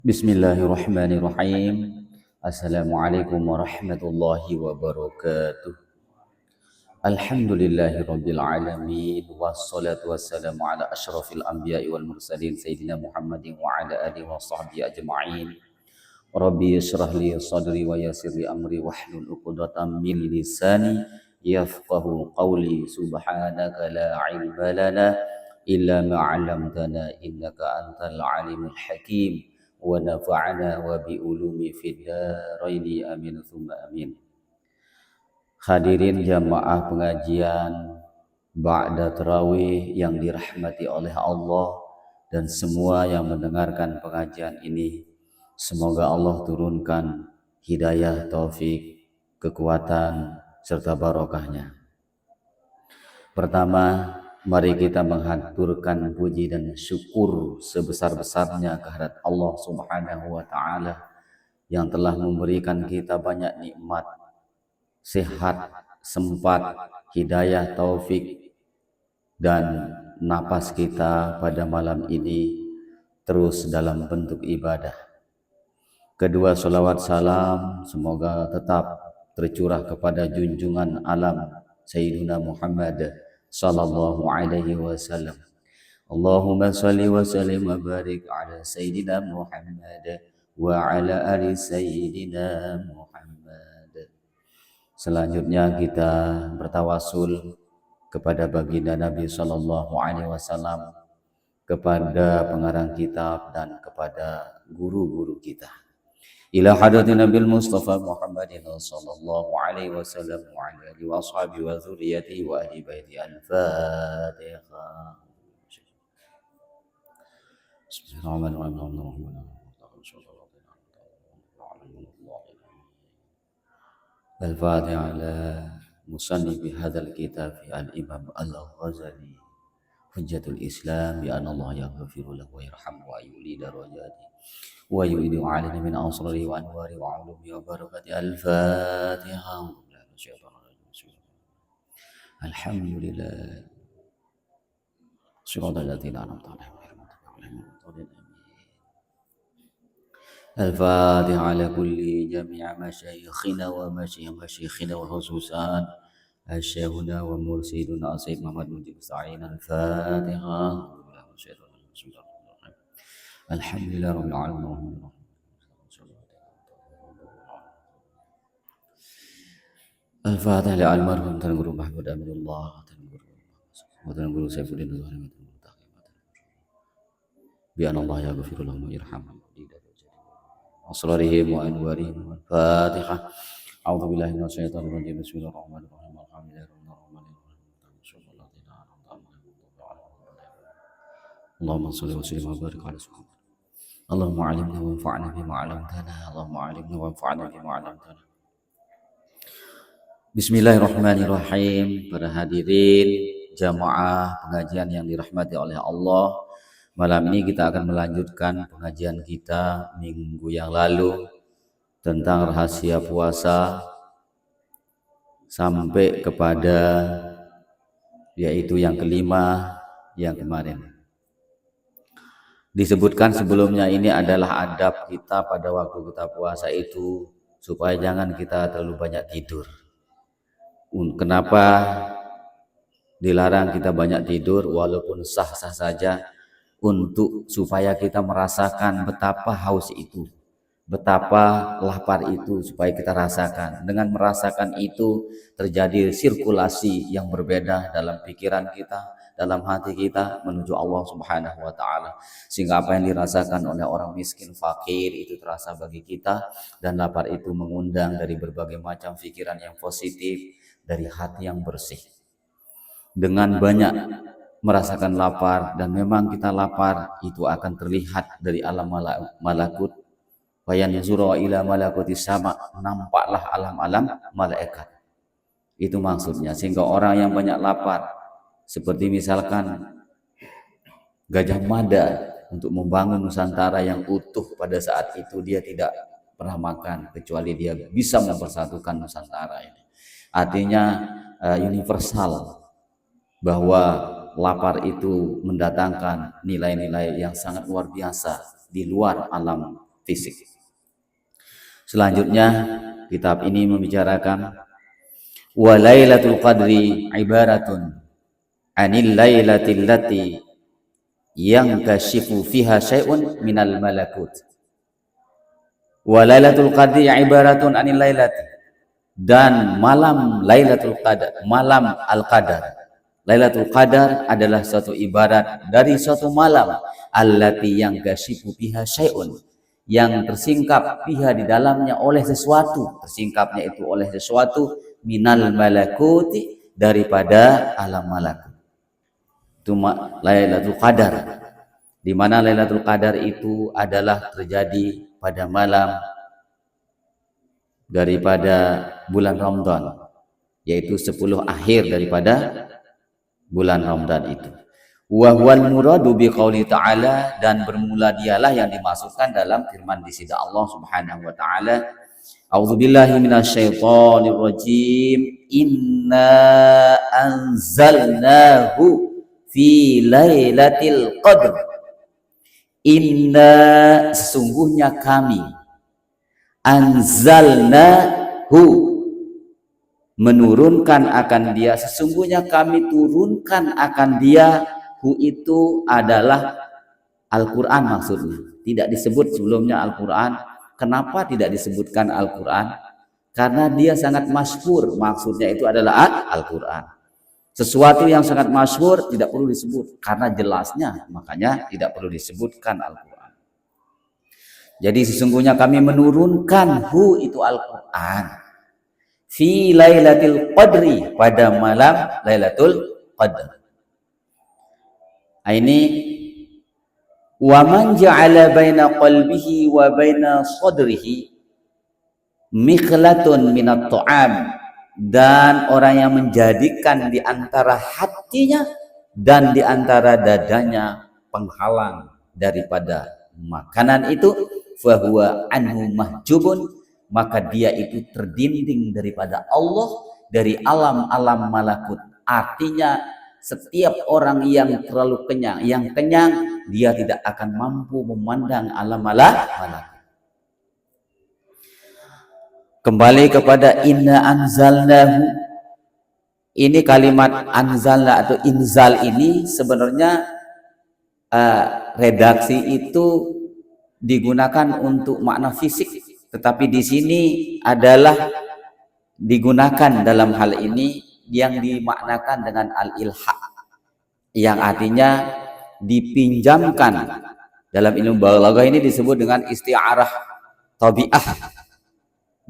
Bismillahirrahmanirrahim. Assalamualaikum warahmatullahi wabarakatuh. Alhamdulillahirabbil alamin wassalatu wassalamu ala asyrafil anbiya'i wal mursalin sayyidina Muhammadin wa ala alihi wa sahbihi ajma'in. Rabbi yashrah li sadri wa yassir li amri wahlul 'uqdatam min lisani yafqahu qawli. Subhanaka la ilma lana illa ma 'allamtana innaka antal alimul hakim. Wa nafa'ana wa bi ulumi fid dharaini amin tsumma amin. Hadirin jamaah pengajian ba'da tarawih yang dirahmati oleh Allah dan semua yang mendengarkan pengajian ini, semoga Allah turunkan hidayah, taufik, kekuatan serta barokahnya. Pertama, mari kita menghaturkan puji dan syukur sebesar-besarnya kehadirat Allah Subhanahu wa taala yang telah memberikan kita banyak nikmat, sehat, sempat, hidayah, taufik, dan napas kita pada malam ini terus dalam bentuk ibadah. Kedua, salawat salam semoga tetap tercurah kepada junjungan alam Sayyidina Muhammad sallallahu alaihi wasallam. Allahumma salli wa sallim wa barik ala Sayyidina Muhammad wa ala ali Sayyidina Muhammad. Selanjutnya kita bertawasul kepada baginda Nabi sallallahu alaihi wasallam, kepada pengarang kitab dan kepada guru-guru kita. Ila hadratin Nabil Mustafa Muhammadin sallallahu alaihi wasallam wa ala alihi wa ashabihi wa dzurriyyatihi wa ahli baiti. Al-Fatihah. Bismillahirrahmanirrahim. Al-Fatihah ala musannif hadzal kitab al-Imam Al-Ghazali Hujjatul Islam, ya Allah yaghfiru lahu wa yarhamu wa yuli darajati wa yu'idu alina min asrari wa anwari wa ulumi wa barakati. Al-Fatihah. Alhamdulillah. Shiratal ladzina an'amta 'alaihim. Al-Fatihah ala kulli jami'a masyayikhina wa masyayikhina wa khususan Asyahuna wa mursiduna Sayyid Muhammad Mujib Sa'in. Al-Fatihah. Alhamdulillah Rabbil Alamin. Al-Fatihah li almarhum Tuan Guru Mahmud Aminullah, Tuan Guru Saifuddin Zuhair, bi anallah yaghfiru lahum wa yarhamhum asrarihim wa anwarihim. Al-Fatihah. A'udzu billahi minasyaitonir rajim. Bismillahirrahmanirrahim. Allahumma shalli wa sallim wa barik ala Muhammad. Allahumma 'allimna wa anfa'na bima 'allamtana. Allahumma 'allimna wa anfa'na bima 'allamtana. Bismillahirrahmanirrahim. Para hadirin jamaah pengajian yang dirahmati oleh Allah, malam ini kita akan melanjutkan pengajian kita minggu yang lalu tentang rahasia puasa sampai kepada yaitu yang kelima yang kemarin. Disebutkan sebelumnya ini adalah adab kita pada waktu kita puasa itu supaya jangan kita terlalu banyak tidur. Kenapa dilarang kita banyak tidur walaupun sah-sah saja? Untuk supaya kita merasakan betapa haus itu, betapa lapar itu, supaya kita rasakan. Dengan merasakan itu terjadi sirkulasi yang berbeda dalam pikiran kita, dalam hati kita menuju Allah Subhanahu wa taala, sehingga apa yang dirasakan oleh orang miskin fakir itu terasa bagi kita, dan lapar itu mengundang dari berbagai macam pikiran yang positif dari hati yang bersih. Dengan banyak merasakan lapar, dan memang kita lapar itu akan terlihat dari alam malakut. Wayan zura ila malakuti sama, nampaklah alam-alam malaikat. Itu maksudnya, sehingga orang yang banyak lapar, seperti misalkan Gajah Mada untuk membangun Nusantara yang utuh, pada saat itu dia tidak pernah makan kecuali dia bisa mempersatukan Nusantara ini. Artinya universal, bahwa lapar itu mendatangkan nilai-nilai yang sangat luar biasa di luar alam fisik. Selanjutnya kitab ini membicarakan wa lailatul qadri ibaratun anil lailatil lati yang kashifu fiha syai'un minal malakut. Wa lailatul qadri ibaratun anil lailati, dan malam Lailatul Qadar, malam Al-Qadar. Lailatul Qadar adalah suatu ibarat dari suatu malam allati yang kashifu fiha syai'un, yang tersingkap fiha di dalamnya oleh sesuatu, tersingkapnya itu oleh sesuatu minal malakuti, daripada alam malakut. Itu Lailatul Qadar, di mana Lailatul Qadar itu adalah terjadi pada malam daripada bulan Ramadan, yaitu 10 akhir daripada bulan Ramadan itu. Wa huwal muradu bi qouli ta'ala, dan bermula dialah yang dimaksudkan dalam firman di sisi Allah Subhanahu wa taala, a'udzubillahi minasyaitonir rajim, inna anzalnahu fi lailatul qadr. Inna, sesungguhnya kami, anzalnahu, menurunkan akan dia, sesungguhnya kami turunkan akan dia, hu itu adalah Al-Quran maksudnya. Tidak disebut sebelumnya Al-Quran. Kenapa tidak disebutkan Al-Quran? Karena dia sangat masyhur, maksudnya itu adalah Al-Quran. Sesuatu yang sangat masyhur tidak perlu disebut karena jelasnya, makanya tidak perlu disebutkan Al-Quran. Jadi sesungguhnya kami menurunkan hu itu Al-Quran fi lailatul qadri, pada malam Lailatul Qadar. Ini wa man ja'ala baina qalbihi wa baina sadrihi mikhlatun minat ta'am, dan orang yang menjadikan di antara hatinya dan di antara dadanya penghalang daripada makanan itu, fahuwa anhu mahjubun, maka dia itu terdinding daripada Allah, dari alam-alam malakut. Artinya setiap orang yang terlalu kenyang, yang kenyang, dia tidak akan mampu memandang alam malakut. Kembali kepada inna anzalnahu, ini kalimat anzalna atau inzal ini sebenarnya redaksi itu digunakan untuk makna fisik, tetapi di sini adalah digunakan dalam hal ini yang dimaknakan dengan al-ilha, yang artinya dipinjamkan. Dalam ilmu balaghah ini disebut dengan isti'arah tabi'ah.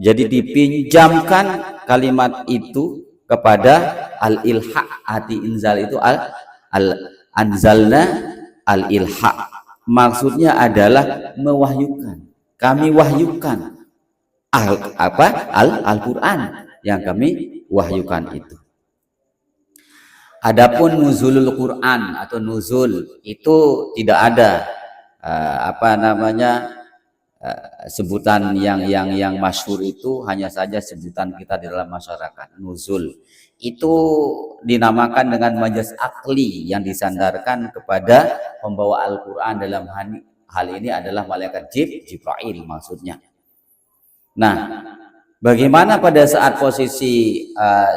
Jadi dipinjamkan kalimat itu kepada al-ilha, arti inzal itu anzalna al-ilha, maksudnya adalah mewahyukan. Kami wahyukan Al-Quran yang kami wahyukan itu. Adapun nuzulul Quran atau nuzul itu tidak ada sebutan yang masyhur, itu hanya saja sebutan kita di dalam masyarakat. Nuzul itu dinamakan dengan majaz akli yang disandarkan kepada pembawa Al-Quran, dalam hal ini adalah malaikat Jibril maksudnya. Nah, bagaimana pada saat posisi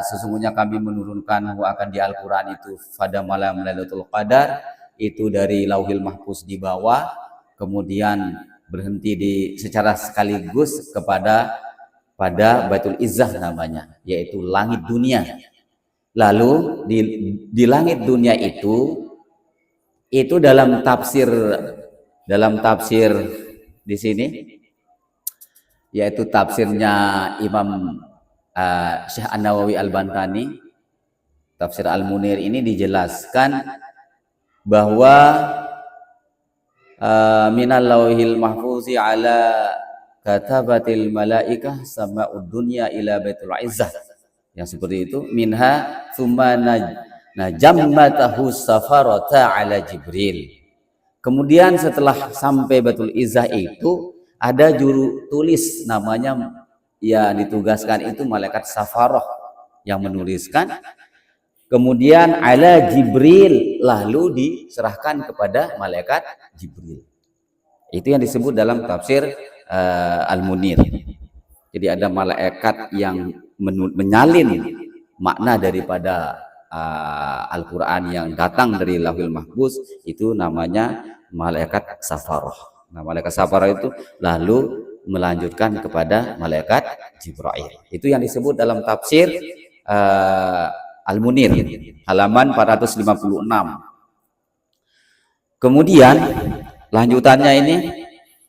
sesungguhnya kami menurunkan akan di Al-Quran itu pada malam Lailatul Qadar, itu dari Lauhil Mahfuz di bawah, kemudian berhenti secara sekaligus pada Baitul Izzah namanya, yaitu langit dunia. Lalu di langit dunia itu dalam tafsir di sini, yaitu tafsirnya Imam Syekh An-Nawawi Al-Bantani, tafsir Al-Munir, ini dijelaskan bahwa minal lauhil mahfuzi ala katabatil malaikah sama'ud dunya ila baitul izzah, yang seperti itu, minha thumma najammatahu safarata ala Jibril. Kemudian setelah sampai Baitul Izzah itu ada juru tulis namanya, ya ditugaskan itu malaikat safaroh yang menuliskan. Kemudian ala Jibril, lalu diserahkan kepada malaikat Jibril. Itu yang disebut dalam tafsir Al-Munir. Jadi ada malaikat yang menyalin makna daripada Al-Quran yang datang dari Lauhul Mahfuz, itu namanya malaikat Safaroh. Nah, malaikat Safaroh itu lalu melanjutkan kepada malaikat Jibril. Itu yang disebut dalam tafsir Al-Munir halaman 456. Kemudian lanjutannya ini,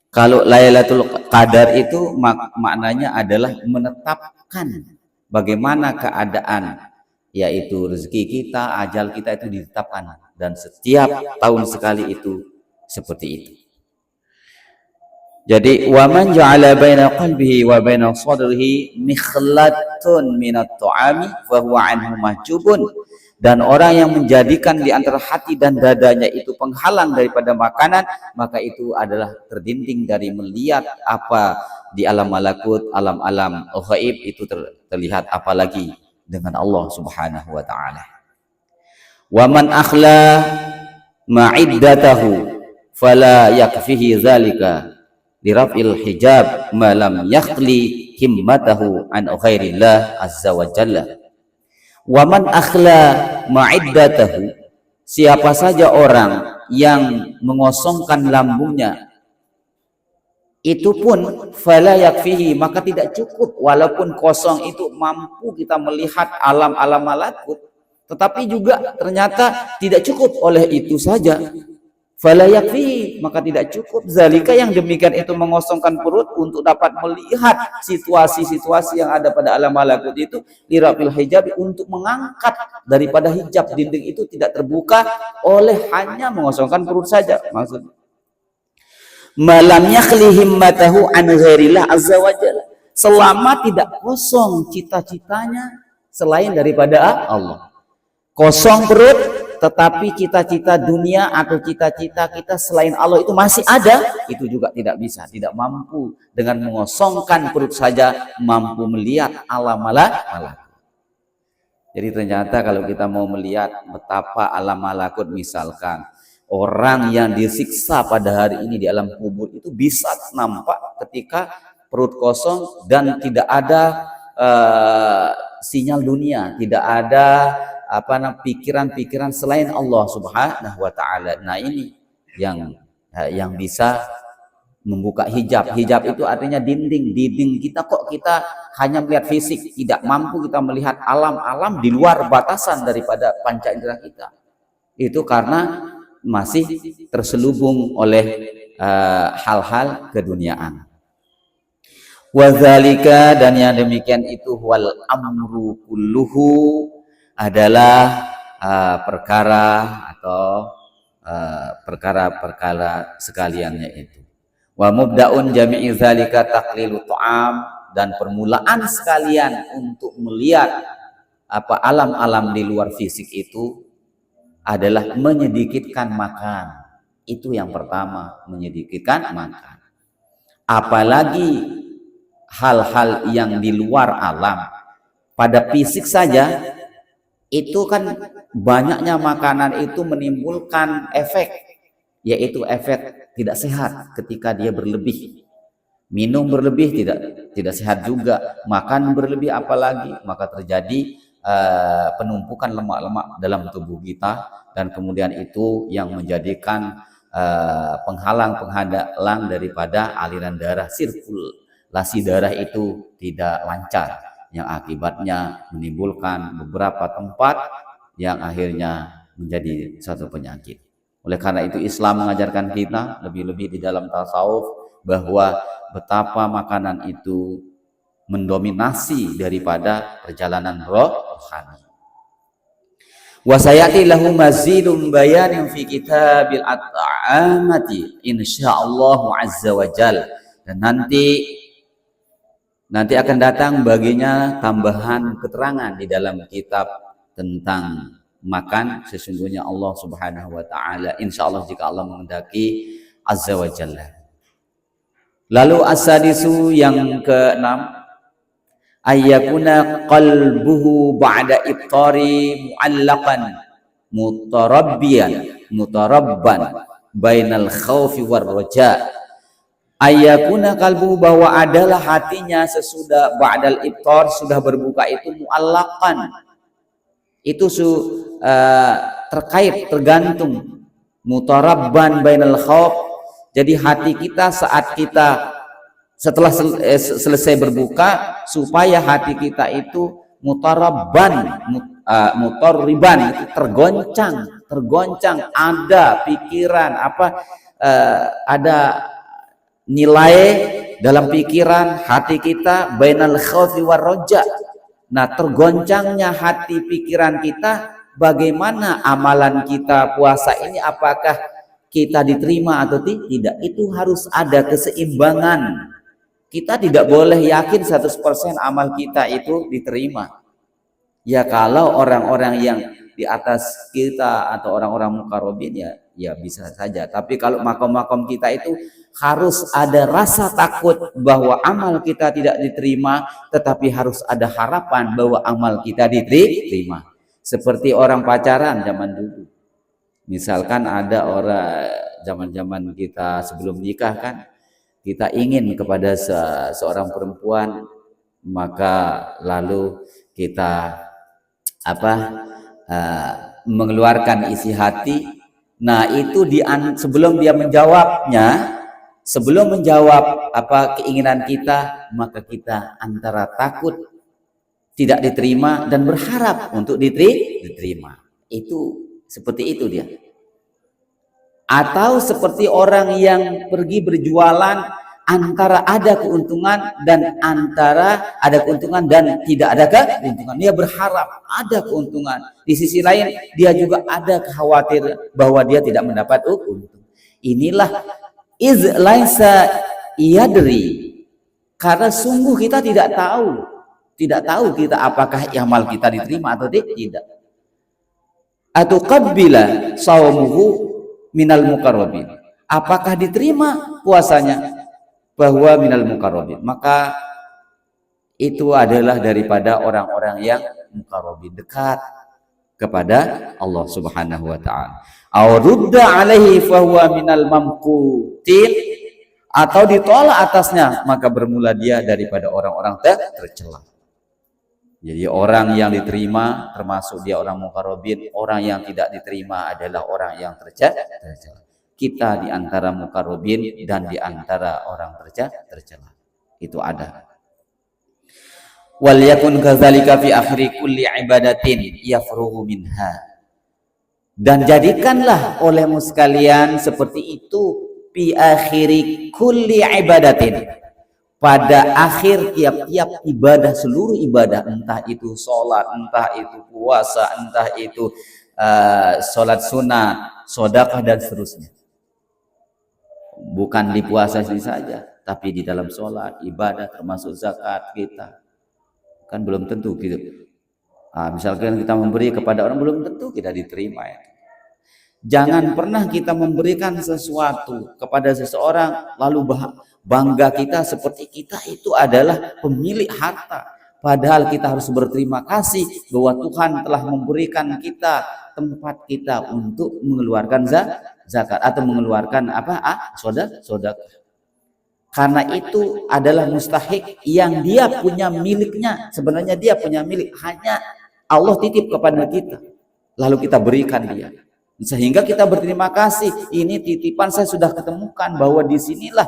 kalau Lailatul Qadar itu maknanya adalah menetapkan bagaimana keadaan, yaitu rezeki kita, ajal kita itu ditetapkan, dan setiap tahun sekali itu seperti itu. Jadi wa man ja'ala baina qalbihi wa baina sadrihi mikhlatun minat ta'ami fa huwa anhu mahjubun. Dan orang yang menjadikan di antara hati dan dadanya itu penghalang daripada makanan, maka itu adalah terdinding dari melihat apa di alam malakut, alam-alam ghaib itu terlihat, apalagi dengan Allah Subhanahu wa taala. Wa man akhla ma'iddatahu fala yakfihi dzalika liraf'il hijab ma lam yakhli himmatahu an ghairillah azza wa jalla. Wa man akhla ma'iddatahu, siapa saja orang yang mengosongkan lambungnya, itu pun fala yakfihi, maka tidak cukup. Walaupun kosong itu mampu kita melihat alam-alam malakut, tetapi juga ternyata tidak cukup oleh itu saja. Fala yakfihi, maka tidak cukup. Zalika, yang demikian itu mengosongkan perut untuk dapat melihat situasi-situasi yang ada pada alam malakut itu, lirafil hijab, untuk mengangkat daripada hijab, dinding itu tidak terbuka oleh hanya mengosongkan perut saja. Maksudnya malam yakhli himmatahu an ghairillah azza wa jalla, selama tidak kosong cita-citanya selain daripada Allah. Kosong perut, tetapi cita-cita dunia atau cita-cita kita selain Allah itu masih ada, itu juga tidak bisa, tidak mampu. Dengan mengosongkan perut saja mampu melihat alam malakut. Jadi ternyata kalau kita mau melihat betapa alam malakut, misalkan orang yang disiksa pada hari ini di alam kubur, itu bisa nampak ketika perut kosong dan tidak ada sinyal dunia, tidak ada pikiran-pikiran selain Allah Subhanahu wa taala. Nah, ini yang bisa membuka hijab. Hijab itu artinya dinding kita, kok kita hanya melihat fisik, tidak mampu kita melihat alam-alam di luar batasan daripada panca indera kita. Itu karena masih terselubung oleh hal-hal keduniaan. Wadzalika, dan yang demikian itu, wal amru kulluhu, adalah perkara atau perkara-perkara sekaliannya itu. Wa mubda'un jami'i dzalika taqlilu ta'am, dan permulaan sekalian untuk melihat alam-alam di luar fisik itu adalah menyedikitkan makan. Itu yang pertama, menyedikitkan makan. Apalagi hal-hal yang di luar alam, pada fisik saja itu kan banyaknya makanan itu menimbulkan efek, yaitu efek tidak sehat ketika dia berlebih. Minum berlebih tidak sehat juga, makan berlebih apalagi, maka terjadi penumpukan lemak-lemak dalam tubuh kita, dan kemudian itu yang menjadikan penghalang daripada aliran darah, sirkulasi darah itu tidak lancar, yang akibatnya menimbulkan beberapa tempat yang akhirnya menjadi satu penyakit. Oleh karena itu Islam mengajarkan kita lebih-lebih di dalam tasawuf bahwa betapa makanan itu mendominasi daripada perjalanan rohani. Wa sayati lahu mazidun bayanin fi kitabil at'amati insyaallah azza wa jalla. Dan nanti akan datang baginya tambahan keterangan di dalam kitab tentang makan. Sesungguhnya Allah Subhanahu wa taala, insyaallah jika Allah menghendaki, azza wa jalla. Lalu as-sadisu, yang keenam, ayyakuna qalbuhu ba'da iftari mu'allaqan mutarabban bainal khaufi war raja, Ayakuna kalbu, bahwa adalah hatinya sesudah ba'dal iftar, sudah berbuka itu mu'allaqan. Itu terkait, tergantung. Mutarabban bainal khauf. Jadi hati kita saat kita setelah selesai berbuka, supaya hati kita itu mutarabban, mutarriban, itu tergoncang, ada pikiran ada nilai dalam pikiran hati kita, bainal khaufi war roja. Nah, tergoncangnya hati pikiran kita, bagaimana amalan kita puasa ini, apakah kita diterima atau tidak. Itu harus ada keseimbangan. Kita tidak boleh yakin 100% amal kita itu diterima. Ya kalau orang-orang yang di atas kita atau orang-orang mukarrabin ya bisa saja. Tapi kalau makom-makom kita itu harus ada rasa takut bahwa amal kita tidak diterima, tetapi harus ada harapan bahwa amal kita diterima. Seperti orang pacaran zaman dulu. Misalkan ada orang zaman-zaman kita sebelum nikah kan, kita ingin kepada seorang perempuan, maka lalu kita mengeluarkan isi hati. Nah, itu sebelum dia menjawabnya, sebelum menjawab keinginan kita, maka kita antara takut tidak diterima dan berharap untuk diterima. Itu seperti itu dia. Atau seperti orang yang pergi berjualan, antara ada keuntungan dan tidak ada keuntungan. Dia berharap ada keuntungan. Di sisi lain dia juga ada khawatir bahwa dia tidak mendapat untung. Inilah iz laisa yadri, karena sungguh kita tidak tahu kita apakah amal kita diterima atau tidak. Atau qabbila shaumuhu minal mukarrabin, apakah diterima puasanya bahwa minal mukarrabin, maka itu adalah daripada orang-orang yang mukarrabin, dekat kepada Allah Subhanahu wa taala. Aw rudda alaihi fahuwa minal mamqutin, atau ditolak atasnya, maka bermula dia daripada orang-orang tercela. Jadi orang yang diterima termasuk dia orang mukarrabin, orang yang tidak diterima adalah orang yang tercela. Kita di antara mukarrabin dan di antara orang tercela. Itu ada. Wal yakun kadzalika fi akhiri kulli ibadatin yafruhu minha. Dan jadikanlah olehmu sekalian seperti itu fi akhiri kulli ibadatin, pada akhir tiap-tiap ibadah, seluruh ibadah, entah itu sholat, entah itu puasa, entah itu sholat sunat, sedekah dan seterusnya. Bukan di puasa saja, tapi di dalam sholat, ibadah, termasuk zakat kita. Kan belum tentu gitu. Misalkan kita memberi kepada orang, belum tentu kita diterima ya. Jangan pernah kita memberikan sesuatu kepada seseorang lalu bangga kita seperti kita itu adalah pemilik harta. Padahal kita harus berterima kasih bahwa Tuhan telah memberikan kita tempat kita untuk mengeluarkan zakat atau mengeluarkan sedekah. Karena itu adalah mustahik yang dia punya miliknya. Sebenarnya dia punya milik, hanya Allah titip kepada kita. Lalu kita berikan dia. Sehingga kita berterima kasih, ini titipan saya sudah ketemukan bahwa di sinilah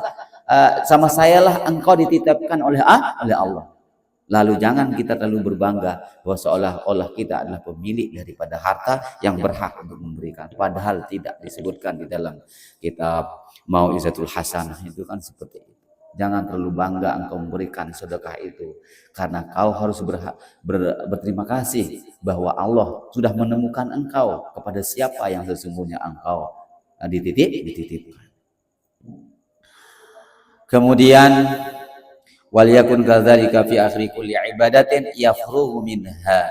sama sayalah engkau dititipkan oleh Allah. Lalu jangan kita terlalu berbangga bahwa seolah-olah kita adalah pemilik daripada harta yang berhak untuk memberikan. Padahal tidak disebutkan di dalam kitab Mau'izatul Hasanah itu kan seperti itu. Jangan terlalu bangga engkau memberikan sedekah itu, karena kau harus berterima kasih bahwa Allah sudah menemukan engkau kepada siapa yang sesungguhnya engkau dititipkan. Kemudian wal yakun kadzalika fi akhri kulli ibadatin yafruhu minha.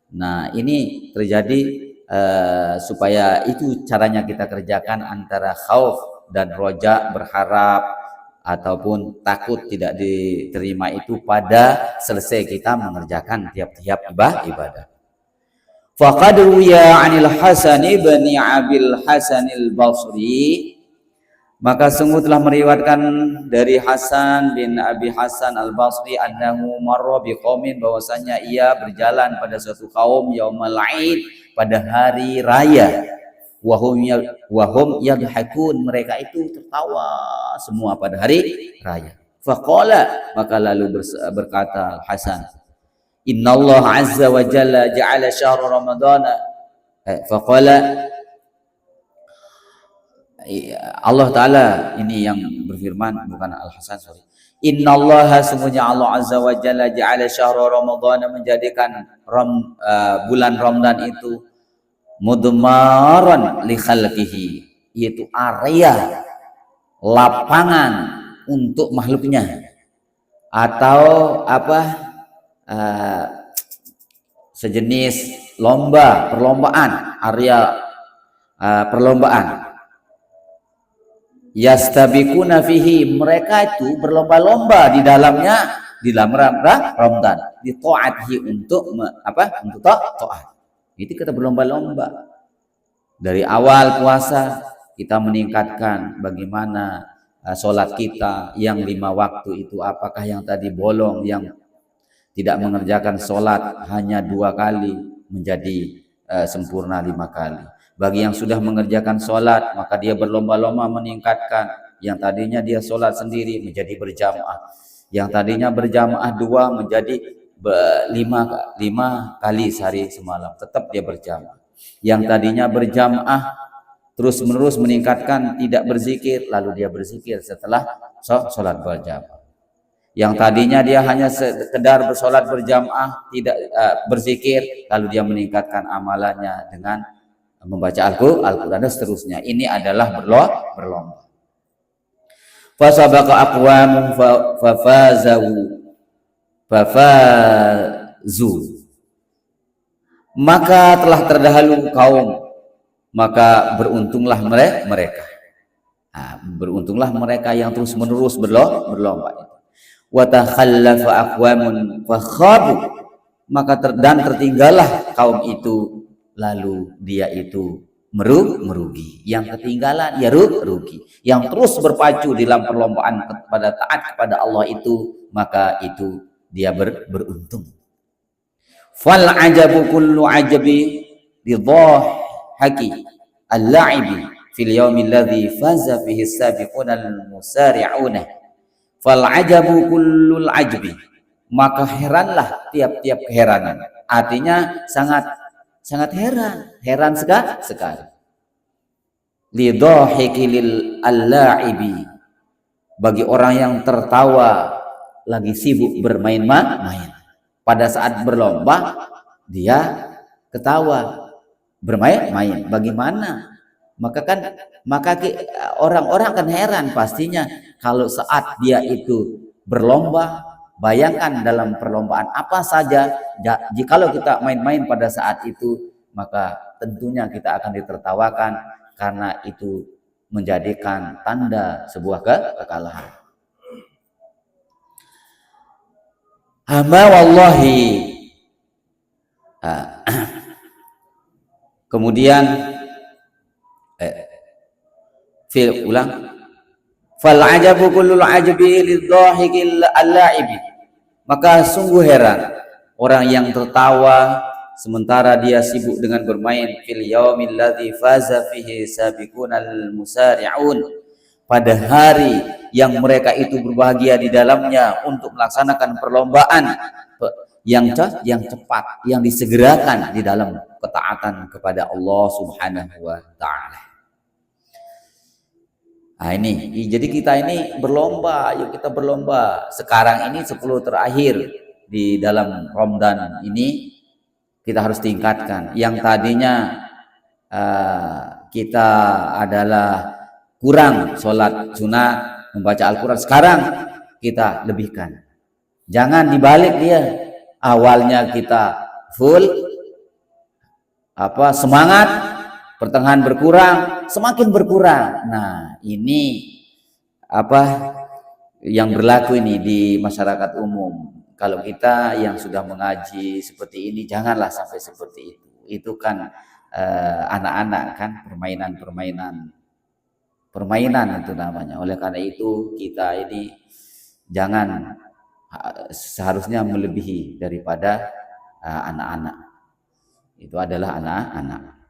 Nah, ini terjadi supaya itu caranya kita kerjakan antara khauf dan roja, berharap ataupun takut tidak diterima itu pada selesai kita mengerjakan tiap-tiap ibadah. Faqad ruya 'anil Hasan ibn Abil Hasan al-Basri, Maka sungguh telah meriwayatkan dari Hasan bin Abi Hasan Al-Basri annahu marra biqaumin, bahwasanya ia berjalan pada suatu kaum yaumal aid, pada hari raya, wahum yadhakun, mereka itu tertawa semua pada hari raya. Faqala, maka lalu berkata Hasan, innallaha azza wa jalla ja'ala syahr ramadana, faqala, Allah Ta'ala ini yang berfirman, bukan Al-Hasan, sorry. Innallaha, sungguhnya Allah Azza wa Jalla ja'ala syahra Ramadhan, menjadikan bulan Ramadan itu mudmaran li khalqihi, yaitu area lapangan untuk makhluknya, atau apa, sejenis perlombaan, area perlombaan. Yastabikuna fihi, mereka itu berlomba-lomba di dalamnya, di dalam Ramadan, di taatihi, untuk untuk taat. Itu kita berlomba-lomba. Dari awal puasa kita meningkatkan bagaimana sholat kita yang 5 waktu itu, apakah yang tadi bolong, yang tidak mengerjakan sholat hanya 2 kali menjadi sempurna 5 kali. Bagi yang sudah mengerjakan sholat, maka dia berlomba-lomba meningkatkan. Yang tadinya dia sholat sendiri menjadi berjamaah. Yang tadinya berjamaah 2 menjadi 5 kali sehari semalam. Tetap dia berjamaah. Yang tadinya berjamaah terus menerus meningkatkan, tidak berzikir, lalu dia berzikir setelah sholat berjamaah. Yang tadinya dia hanya sekedar bersolat berjamaah, tidak berzikir, lalu dia meningkatkan amalannya dengan membaca Al-Quran dan seterusnya. Ini adalah berlomba. Fasabaqa aqwamun fafazu, maka telah terdahulu kaum, maka beruntunglah mereka. Beruntunglah mereka yang terus menerus berlomba. Wa takhallafa aqwamun fakhabu, maka tertinggallah kaum itu, lalu dia itu merugi. Yang ketinggalan ya rugi. Yang terus berpacu dalam perlombaan kepada taat kepada Allah itu, maka itu dia beruntung. Fal ajabu kullu ajabi lidhahaki al-la'ibi fil yaumil ladzi faza fihi as-sabiquna al-musari'una. Fal ajabu kullul ajbi, maka heranlah tiap-tiap keheranan. Artinya sangat heran sekali. Lidhahiki lil al-la'ibi, bagi orang yang tertawa lagi sibuk bermain-main. Pada saat berlomba dia ketawa, bermain-main. Bagaimana? Maka orang-orang akan heran pastinya kalau saat dia itu berlomba. Bayangkan dalam perlombaan apa saja, jikalau kita main-main pada saat itu, maka tentunya kita akan ditertawakan, karena itu menjadikan tanda sebuah kekalahan. Ama wallahi, kemudian fal ajabu kullul ajabi lidhahikil al-la'ibi, maka sungguh heran orang yang tertawa sementara dia sibuk dengan bermain. Fil yaumil ladzi faza fihi sabiqunal musari'un, pada hari yang mereka itu berbahagia di dalamnya untuk melaksanakan perlombaan yang cepat, yang disegerakan di dalam ketaatan kepada Allah Subhanahu wa ta'ala. Ini jadi kita ini berlomba, yuk kita berlomba. Sekarang ini 10 terakhir di dalam Ramadan ini kita harus tingkatkan. Yang tadinya kita adalah kurang sholat sunat, membaca Al-Quran, sekarang kita lebihkan. Jangan dibalik dia. Awalnya kita full semangat, pertengahan berkurang, semakin berkurang. Nah, ini yang berlaku ini di masyarakat umum. Kalau kita yang sudah mengaji seperti ini, janganlah sampai seperti itu. Itu kan anak-anak kan, permainan-permainan permainan itu namanya. Oleh karena itu kita ini jangan seharusnya melebihi daripada anak-anak. Itu adalah anak-anak.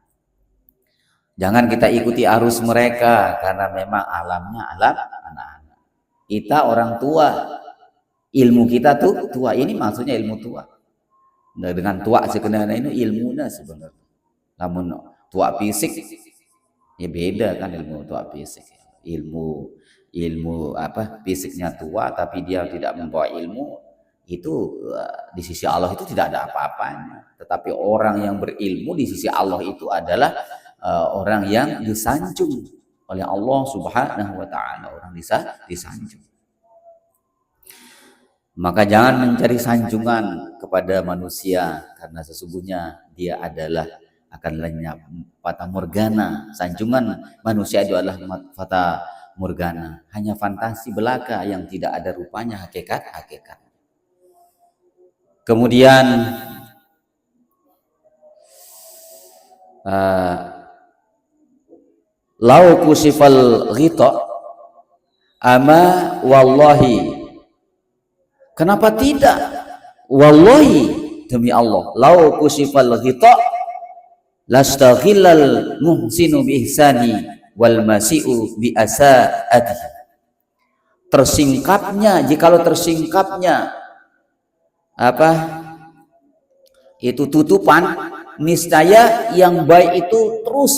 Jangan kita ikuti arus mereka karena memang alamnya alam anak-anak. Kita orang tua, ilmu kita tuh tua. Ini maksudnya ilmu tua. Nah, dengan tua sebenarnya ini ilmunya sebenarnya. Namun tua fisik ya beda kan, ilmu tua fisik. Ilmu apa fisiknya tua tapi dia tidak membawa ilmu, itu di sisi Allah itu tidak ada apa-apanya. Tetapi orang yang berilmu di sisi Allah itu adalah orang yang disanjung oleh Allah Subhanahu wa taala, orang disanjung. Maka jangan mencari sanjungan kepada manusia karena sesungguhnya dia adalah akan lenyap, fata morgana. Sanjungan manusia itu adalah fata morgana, hanya fantasi belaka yang tidak ada rupanya hakikat. Kemudian lau kusifal ghita ama wallahi, kenapa tidak, wallahi demi Allah, lau kusifal ghita lastaghillal muhsinu bi ihsani wal masi'u bi asaatihi. Tersingkapnya, jikalau tersingkapnya apa itu tutupan, niscaya yang baik itu terus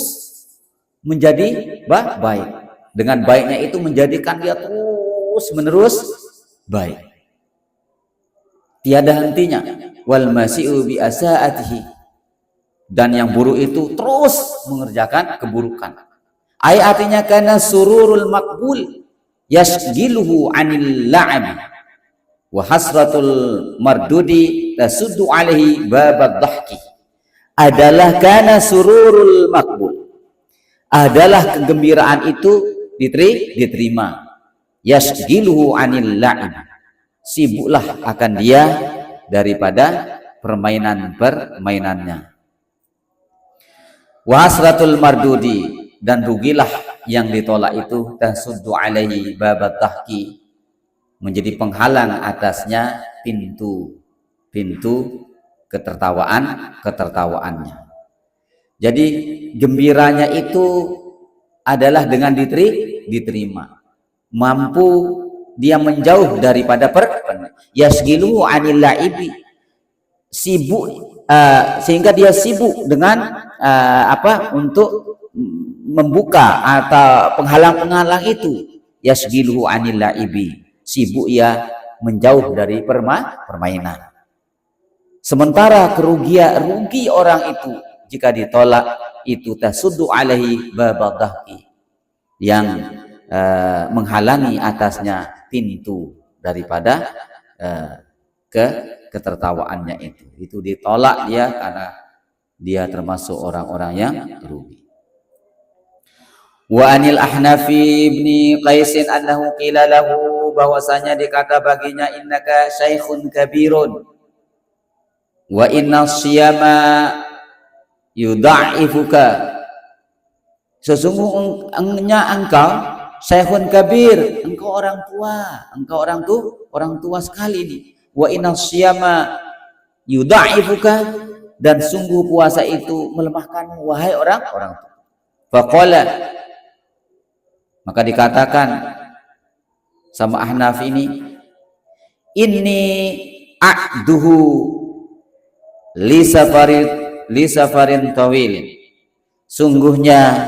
menjadi baik. Dengan baiknya itu menjadikan dia terus menerus baik, tiada hentinya. Wal masi'u bi asaatihi, dan yang buruk itu terus mengerjakan keburukan. Artinya karena sururul makbul yasgiluhu anil la'abi wa hasratul mardudi tasuddu alaihi babad dhahki. Adalah karena sururul makbul, adalah kegembiraan itu diterima. Yasgiluhu anil la'ib, sibuklah akan dia daripada permainannya. Wa hasratul mardudi, dan rugilah yang ditolak itu tasuddu alaihi babad dhahki, menjadi penghalang atasnya pintu ketertawaannya. Jadi gembiranya itu adalah dengan diterima, mampu dia menjauh daripada yasgilu anil laibi, sibuk sehingga dia sibuk dengan untuk membuka atau penghalang-penghalang itu. Yasgilu anil laibi, sibuk ya menjauh dari permainan. Sementara rugi orang itu jika ditolak itu tasuddu alaihi babadahki, yang menghalangi atasnya pintu daripada ketertawaannya itu ditolak dia karena dia termasuk orang-orang yang rugi. Wa anil ahnafi ibni qaisin annahu qila lahu, bahwasanya dikata baginya innaka syaikhun kabirun wa inna siyama yudha'ifuka, sesungguhnya engkau syaikhun kabir, engkau orang tua sekali nih. Wa inna siyama yudha'ifuka, dan sungguh puasa itu melemahkanmu wahai orang tua. Faqala, maka dikatakan sama Ahnaf ini, inni a'duhu li safarin tawilin, sungguhnya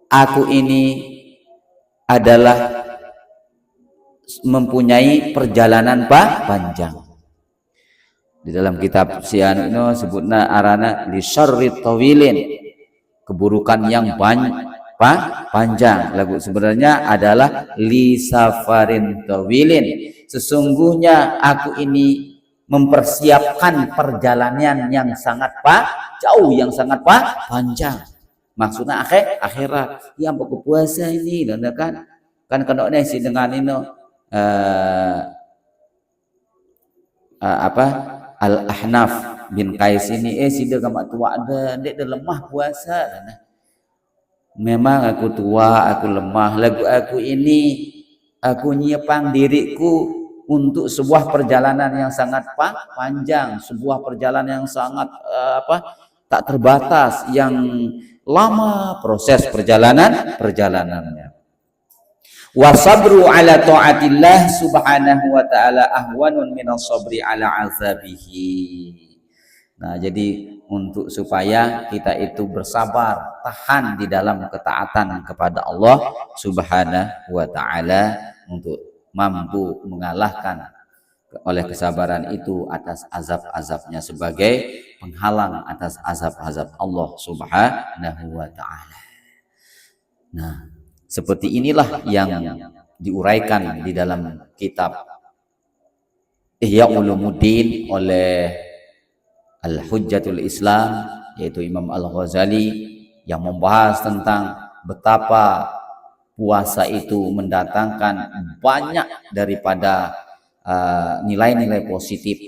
aku ini adalah mempunyai perjalanan panjang. Di dalam kitab Sian ini sebutna arana li syarrit tawilin, keburukan yang panjang. Lagu sebenarnya adalah li safarin tawilin, sesungguhnya aku ini mempersiapkan perjalanan yang sangat jauh, yang sangat panjang. Maksudnya akhirat yang berpuasa ini, kan kalau nasi dengan ini Al-Ahnaf bin Qais ini sida gamak tua ada, dia lemah puasa. memang aku tua, aku lemah, lagu aku ini aku nyiapang diriku untuk sebuah perjalanan yang sangat panjang, sebuah perjalanan yang sangat tak terbatas, yang lama proses perjalanannya. Wasabru ala ta'atillah subhanahu wa ta'ala ahwanun minas sabri ala azabihi. Nah, jadi untuk supaya kita itu bersabar, tahan di dalam ketaatan kepada Allah Subhanahu wa taala, untuk mampu mengalahkan oleh kesabaran itu atas azab-azabnya, sebagai penghalang atas azab-azab Allah Subhanahu wa taala. Nah, seperti inilah yang diuraikan di dalam kitab Ihya Ulumuddin oleh Al-Hujjatul Islam, yaitu Imam Al-Ghazali, yang membahas tentang betapa puasa itu mendatangkan banyak daripada nilai-nilai positif,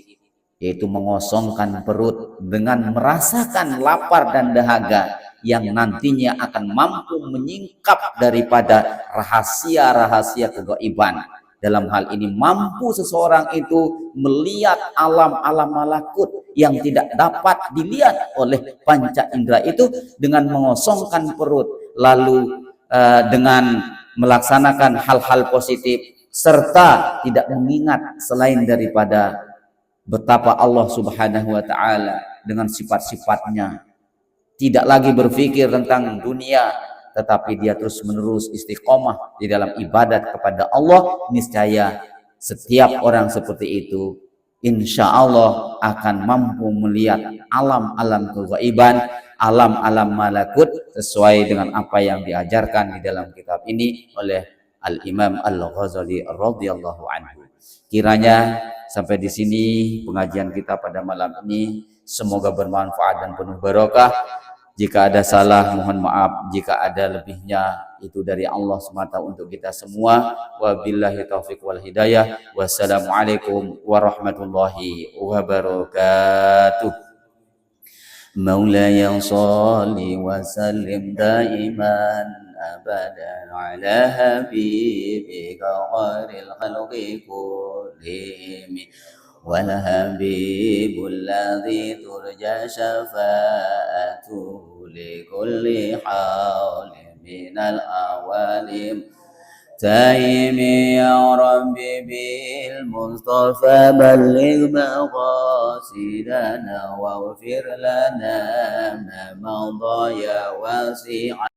yaitu mengosongkan perut dengan merasakan lapar dan dahaga yang nantinya akan mampu menyingkap daripada rahasia-rahasia kegaiban. Dalam hal ini mampu seseorang itu melihat alam-alam malakut yang tidak dapat dilihat oleh panca indera itu dengan mengosongkan perut, lalu dengan melaksanakan hal-hal positif serta tidak mengingat selain daripada betapa Allah Subhanahu wa taala dengan sifat-sifatnya, tidak lagi berpikir tentang dunia, tetapi dia terus-menerus istiqomah di dalam ibadat kepada Allah. Niscaya setiap orang seperti itu insya Allah akan mampu melihat alam-alam kegaiban, alam-alam malakut, sesuai dengan apa yang diajarkan di dalam kitab ini oleh Al-Imam Al-Ghazali radhiyallahu anhu. Kiranya sampai di sini pengajian kita pada malam ini, semoga bermanfaat dan penuh barokah. Jika ada salah mohon maaf, jika ada lebihnya itu dari Allah semata untuk kita semua. Wabillahi taufiq wal hidayah. Wassalamualaikum warahmatullahi wabarakatuh. Maulaya shalli wa sallim daiman abadan ala habibika khairil khalqi kullihim wal habibul ladzi turja syafa'atuhu likulli hawlin minal awalim taimi ya rabbi bil mustafa balligh maqasidana waghfir lana ma madha ya wasi'a